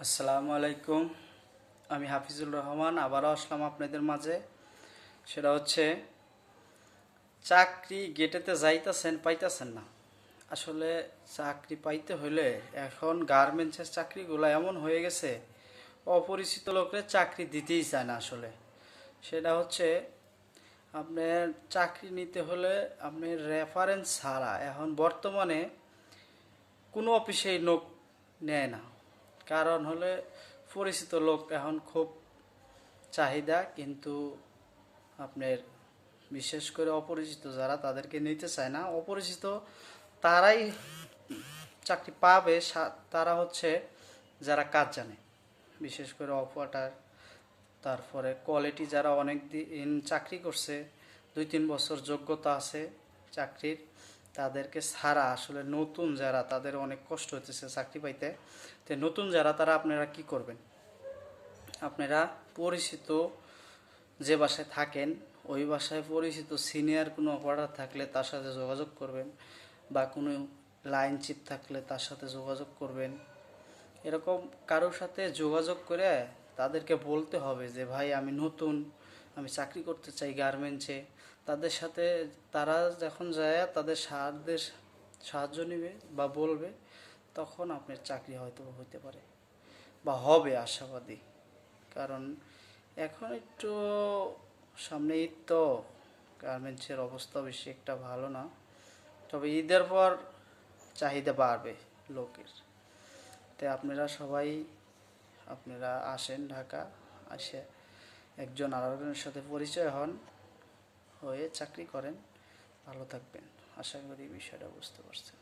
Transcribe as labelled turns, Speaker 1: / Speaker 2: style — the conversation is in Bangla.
Speaker 1: আসসালামু আলাইকুম। আমি হাফিজুর রহমান আবারও আসলাম আপনাদের মাঝে। সেটা হচ্ছে চাকরি গেটেতে যাইতেছেন পাইতেছেন না। আসলে চাকরি পাইতে হলে এখন গার্মেন্টসের চাকরিগুলো এমন হয়ে গেছে, অপরিচিত লোকের চাকরি দিতেই চায় না আসলে। সেটা হচ্ছে আপনার চাকরি নিতে হলে আপনি রেফারেন্স ছাড়া এখন বর্তমানে কোনো অফিসেই লোক নেয় না। কারণ হলে পরিচিত লোক এখন খুব চাহিদা, কিন্তু আপনার বিশেষ করে অপরিচিত যারা তাদেরকে নিতে চায় না। অপরিচিত তারাই চাকরি পাবে, তারা হচ্ছে যারা কাজ জানে, বিশেষ করে অপারেটর, তারপরে কোয়ালিটি যারা অনেক দিন চাকরি করছে, 2-3 বছর যোগ্যতা আছে চাকরির, তাদেরকে ছাড়া আসলে নতুন যারা তাদের অনেক কষ্ট হতেছে চাকরি পাইতে। তো নতুন যারা তারা আপনারা কি করবেন, আপনারা পরিচিত যে বাসায় থাকেন ওই বাসায় পরিচিত সিনিয়র কোনো অপারেটর থাকলে তার সাথে যোগাযোগ করবেন, বা কোনো লাইন চিপ থাকলে তার সাথে যোগাযোগ করবেন। এরকম কারোর সাথে যোগাযোগ করে তাদেরকে বলতে হবে যে ভাই আমি নতুন, আমি চাকরি করতে চাই গার্মেন্টসে। তাদের সাথে তারা যখন যায় তাদের সাহায্য নেবে বা বলবে, তখন আপনার চাকরি হয়তো হতে পারে বা হবে আশাবাদী। কারণ এখন একটু সামনে ঈদ, তো গার্মেন্টসের অবস্থা বেশি একটা ভালো না। তবে ঈদের পর চাহিদা বাড়বে লোকের। তাই আপনারা সবাই আপনারা আসেন ঢাকা, আসে একজন আরেকজনের সাথে পরিচয় হন, হয়ে চাকরি করেন, ভালো থাকবেন। আশা করি বিষয়টা বুঝতে পারছেন।